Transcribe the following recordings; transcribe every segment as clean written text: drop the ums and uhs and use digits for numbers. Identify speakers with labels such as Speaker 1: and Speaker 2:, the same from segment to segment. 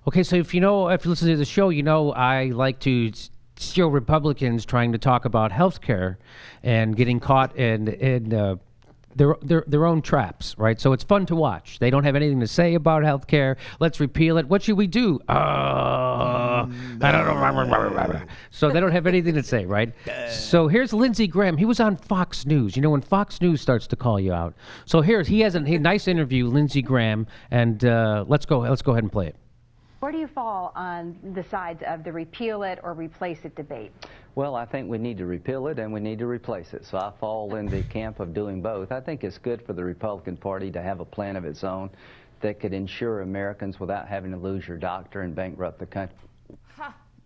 Speaker 1: Okay, so if you listen to the show, I like to show Republicans trying to talk about health care and getting caught in their own traps, right? So it's fun to watch. They don't have anything to say about health care. Let's repeal it. What should we do? I don't know. So they don't have anything to say, right? So here's Lindsey Graham. He was on Fox News. When Fox News starts to call you out. So he has a nice interview, Lindsey Graham, and let's go ahead and play it.
Speaker 2: Where do you fall on the sides of the repeal it or replace it debate?
Speaker 3: Well, I think we need to repeal it and we need to replace it. So I fall in the camp of doing both. I think it's good for the Republican Party to have a plan of its own that could insure Americans without having to lose your doctor and bankrupt the country.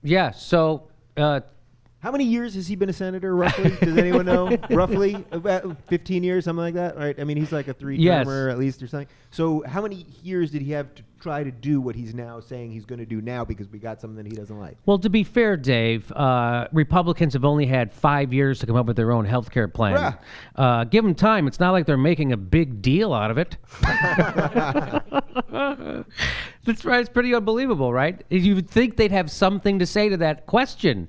Speaker 1: Yeah, so...
Speaker 4: how many years has he been a senator, roughly? Does anyone know? Roughly? About 15 years, something like that, right? I mean, he's like a three-termer at least or something. So how many years did he have to try to do what he's now saying he's going to do now because we got something that he doesn't like?
Speaker 1: Well, to be fair, Dave, Republicans have only had 5 years to come up with their own health care plan. Give them time. It's not like they're making a big deal out of it. That's right. It's pretty unbelievable, right? You would think they'd have something to say to that question.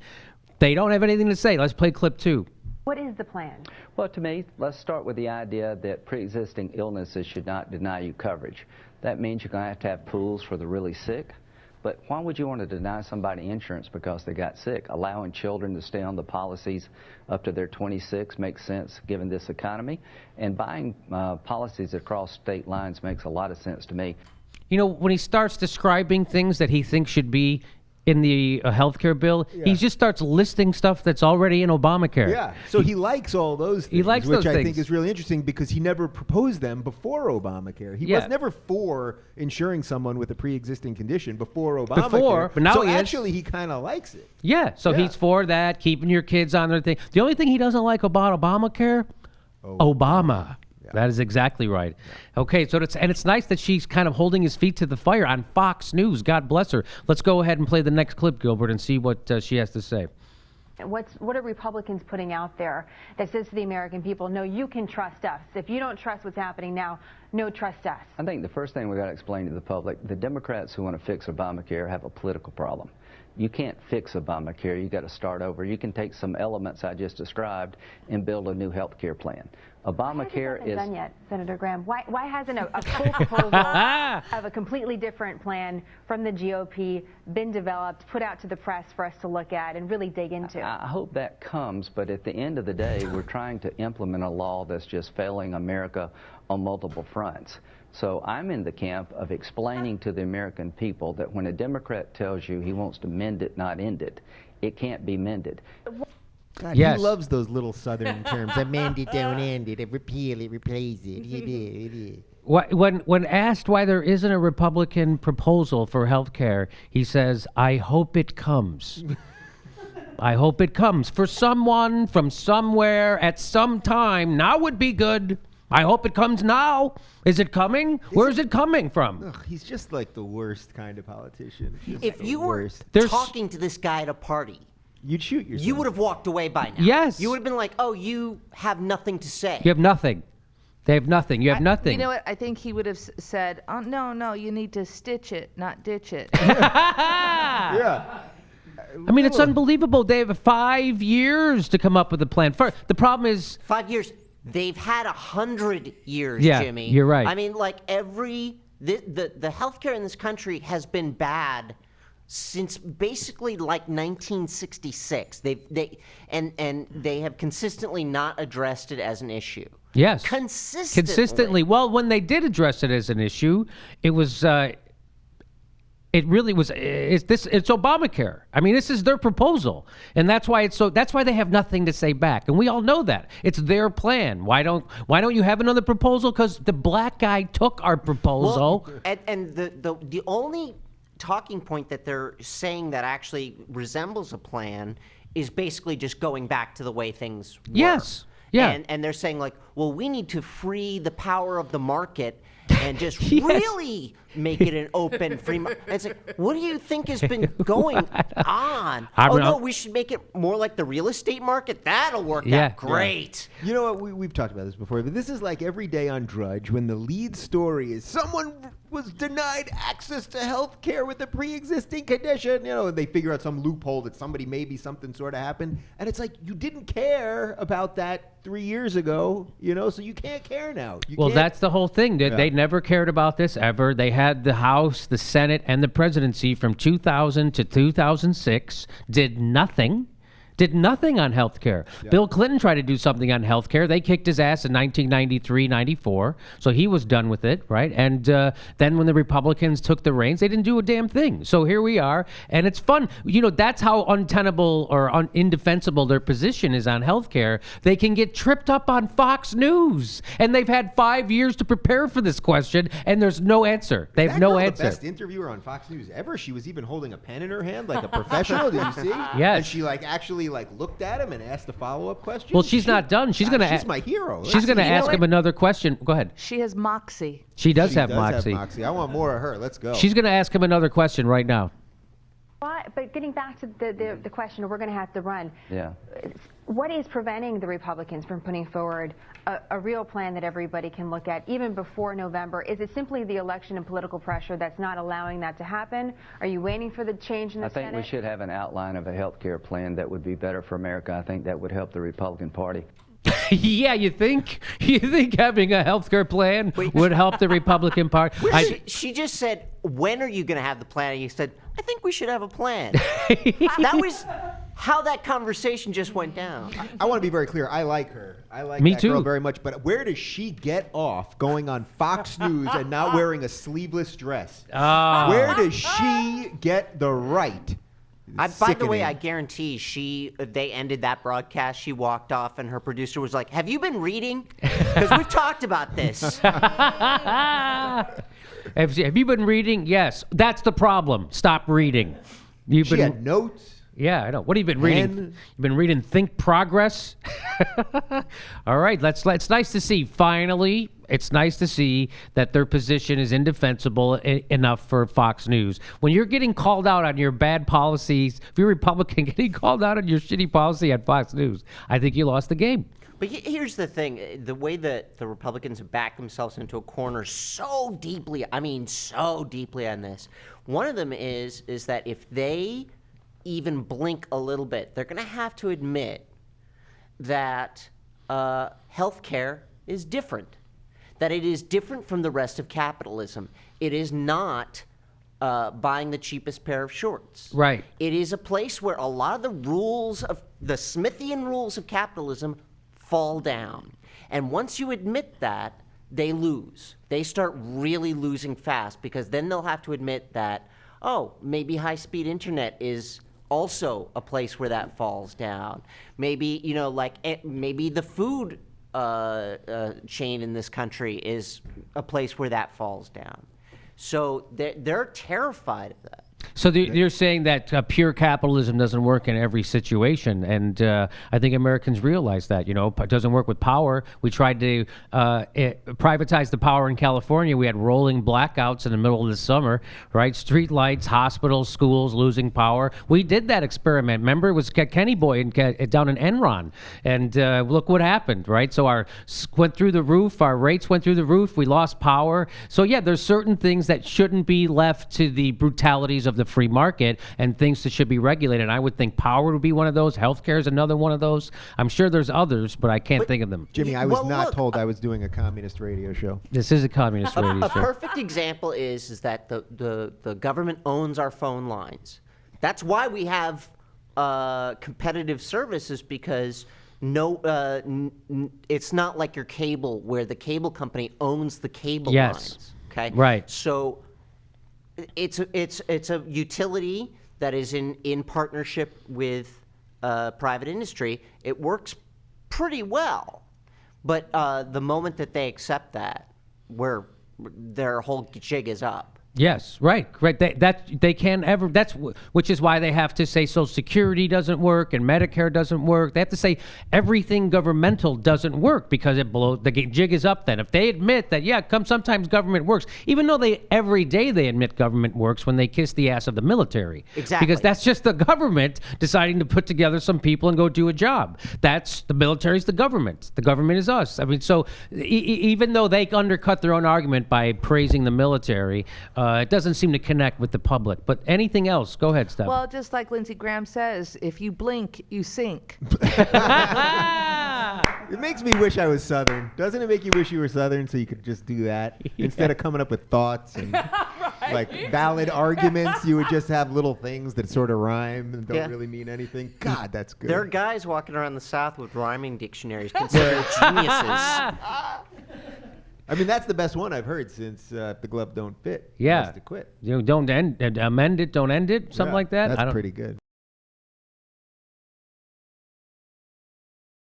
Speaker 1: They don't have anything to say. Let's play clip 2.
Speaker 2: What is the plan?
Speaker 3: Well, to me, let's start with the idea that pre-existing illnesses should not deny you coverage. That means you're going to have pools for the really sick. But why would you want to deny somebody insurance because they got sick? Allowing children to stay on the policies up to their 26 makes sense given this economy. And buying policies across state lines makes a lot of sense to me.
Speaker 1: When he starts describing things that he thinks should be in the healthcare bill, he just starts listing stuff that's already in Obamacare.
Speaker 4: Yeah, so he likes all those things,
Speaker 1: he likes
Speaker 4: which
Speaker 1: those
Speaker 4: I think is really interesting because he never proposed them before Obamacare. He was never for insuring someone with a pre-existing condition before Obamacare.
Speaker 1: But now
Speaker 4: so
Speaker 1: he is.
Speaker 4: actually he kind of likes it.
Speaker 1: Yeah, so he's for that, keeping your kids on their thing. The only thing he doesn't like about Obamacare, Obama. Yeah. That is exactly right. Yeah. Okay, so it's nice that she's kind of holding his feet to the fire on Fox News. God bless her. Let's go ahead and play the next clip, Gilbert, and see what she has to say.
Speaker 2: What are Republicans putting out there that says to the American people, no, you can trust us. If you don't trust what's happening now, no, trust us.
Speaker 3: I think the first thing we got to explain to the public, the Democrats who want to fix Obamacare have a political problem. You can't fix Obamacare. You got to start over. You can take some elements I just described and build a new health care plan. Obamacare is
Speaker 2: done yet, Senator Graham. Why hasn't a full proposal of a completely different plan from the GOP been developed, put out to the press for us to look at and really dig into?
Speaker 3: I hope that comes, but at the end of the day, we're trying to implement a law that's just failing America on multiple fronts. So I'm in the camp of explaining to the American people that when a Democrat tells you he wants to mend it, not end it, it can't be mended.
Speaker 4: God, he loves those little Southern terms. Amend it, don't end it, repeal it, replace it.
Speaker 1: When asked why there isn't a Republican proposal for health care, he says, I hope it comes. I hope it comes. For someone from somewhere at some time, now would be good. I hope it comes now. Is it coming? Where is it coming from?
Speaker 4: Ugh, he's just like the worst kind of politician.
Speaker 5: If you were talking to this guy at a party,
Speaker 4: you'd shoot yourself.
Speaker 5: You would have walked away by now.
Speaker 1: Yes.
Speaker 5: You would have been like, oh, you have nothing to say.
Speaker 1: You have nothing. They have nothing. You have nothing.
Speaker 6: You know what? I think he would have said, oh, no, you need to stitch it, not ditch it.
Speaker 4: Yeah.
Speaker 1: I mean, it's unbelievable. They have 5 years to come up with a plan. The problem is...
Speaker 5: 5 years. They've had 100 years,
Speaker 1: yeah,
Speaker 5: Jimmy.
Speaker 1: You're right.
Speaker 5: I mean, like the healthcare in this country has been bad since basically like 1966. They have consistently not addressed it as an issue.
Speaker 1: Yes.
Speaker 5: Consistently.
Speaker 1: Well, when they did address it as an issue, it was it really was it's Obamacare. I mean, this is their proposal. And that's why they have nothing to say back. And we all know that. It's their plan. Why don't you have another proposal? Cuz the black guy took our proposal.
Speaker 5: Well, and the only talking point that they're saying that actually resembles a plan is basically just going back to the way things were.
Speaker 1: Yes. Yeah.
Speaker 5: And they're saying like, well, we need to free the power of the market and just really make it an open free market. It's like, what do you think has been going on? No, we should make it more like the real estate market. That'll work out great.
Speaker 4: Yeah. You know what? We've talked about this before, but this is like every day on Drudge when the lead story is someone was denied access to health care with a pre-existing condition. You know, and they figure out some loophole that something sort of happened. And it's like, you didn't care about that 3 years ago, you know, so you can't care now.
Speaker 1: Well, that's the whole thing. They never cared about this ever. They had the House, the Senate, and the presidency from 2000 to 2006, did nothing on health care. Yeah. Bill Clinton tried to do something on health care. They kicked his ass in 1993, 94, so he was done with it, right? And then when the Republicans took the reins, they didn't do a damn thing. So here we are, and it's fun. You know, that's how untenable or indefensible their position is on health care. They can get tripped up on Fox News, and they've had 5 years to prepare for this question, and there's no answer. They have no answer.
Speaker 4: The best interviewer on Fox News ever. She was even holding a pen in her hand like a professional. Did you see?
Speaker 1: Yes.
Speaker 4: And she actually looked at him and asked a follow-up question.
Speaker 1: Well, she's not done. She's my
Speaker 4: hero.
Speaker 1: She's going to ask him another question. Go ahead.
Speaker 6: She has moxie.
Speaker 1: She does have moxie.
Speaker 4: I want more of her. Let's go.
Speaker 1: She's going to ask him another question right now.
Speaker 2: But getting back to the question we're going to have to run.
Speaker 3: Yeah.
Speaker 2: What is preventing the Republicans from putting forward a real plan that everybody can look at even before November? Is it simply the election and political pressure that's not allowing that to happen? Are you waiting for the change in the Senate?
Speaker 3: I think we should have an outline of a health care plan that would be better for America. I think that would help the Republican Party.
Speaker 1: Yeah, you think? You think having a health care plan would help the Republican Party?
Speaker 5: She just said, when are you going to have the plan? And you said, I think we should have a plan. That was how that conversation just went down.
Speaker 4: I want to be very clear. I like her. I like
Speaker 1: Me
Speaker 4: that
Speaker 1: too.
Speaker 4: girl very much. But where does she get off going on Fox News and not wearing a sleeveless dress? Where does she get the right?
Speaker 5: By the way, I guarantee they ended that broadcast. She walked off, and her producer was like, "Have you been reading? Because we've talked about this."
Speaker 1: Have you been reading? Yes. That's the problem. Stop reading.
Speaker 4: She had notes.
Speaker 1: Yeah, I know. What have you been reading? You've been reading Think Progress? All right, it's nice to see. Finally, it's nice to see that their position is indefensible enough for Fox News. When you're getting called out on your bad policies, if you're a Republican getting called out on your shitty policy at Fox News, I think you lost the game.
Speaker 5: But here's the thing. The way that the Republicans have backed themselves into a corner so deeply, so deeply on this, one of them is that if they even blink a little bit, they're going to have to admit that healthcare is different, that it is different from the rest of capitalism. It is not buying the cheapest pair of shorts.
Speaker 1: Right.
Speaker 5: It is a place where a lot of the rules of the Smithian rules of capitalism fall down. And once you admit that, they lose. They start really losing fast, because then they'll have to admit that, maybe high-speed internet is also a place where that falls down. Maybe, maybe the food chain in this country is a place where that falls down. So they're terrified of that.
Speaker 1: So you're saying that pure capitalism doesn't work in every situation, and I think Americans realize that. It doesn't work with power. We tried to privatize the power in California. We had rolling blackouts in the middle of the summer, right? Street lights, hospitals, schools losing power. We did that experiment. Remember, it was Kenny Boy down in Enron, and look what happened, right? So our went through the roof. Our rates went through the roof. We lost power. So yeah, there's certain things that shouldn't be left to the brutalities of the free market, and things that should be regulated. I would think power would be one of those. Healthcare is another one of those. I'm sure there's others, but I can't think of them.
Speaker 4: Jimmy, I was not told I was doing a communist radio show.
Speaker 1: This is a communist radio show.
Speaker 5: A perfect example is that the government owns our phone lines. That's why we have competitive services, because it's not like your cable, where the cable company owns the cable lines. Okay.
Speaker 1: Right.
Speaker 5: So it's a utility that is in partnership with private industry. It works pretty well, but the moment that they accept that, their whole jig is up.
Speaker 1: Yes, right. They can't ever. Which is why they have to say Social Security doesn't work and Medicare doesn't work. They have to say everything governmental doesn't work because the jig is up. Then if they admit that, sometimes government works, even though every day they admit government works when they kiss the ass of the military.
Speaker 5: Exactly.
Speaker 1: Because that's just the government deciding to put together some people and go do a job. That's the military's the government. The government is us. I mean, so even though they undercut their own argument by praising the military. It doesn't seem to connect with the public. But anything else? Go ahead, Steph.
Speaker 6: Well, just like Lindsey Graham says, if you blink, you sink.
Speaker 4: It makes me wish I was Southern. Doesn't it make you wish you were Southern so you could just do that? Instead of coming up with thoughts and like valid arguments, you would just have little things that sort of rhyme and don't really mean anything. God, that's good.
Speaker 5: There are guys walking around the South with rhyming dictionaries considered geniuses.
Speaker 4: I mean, that's the best one I've heard since the glove don't fit.
Speaker 1: Yeah.
Speaker 4: Has to quit.
Speaker 1: Don't amend it, don't end it, something like that.
Speaker 4: That's pretty good.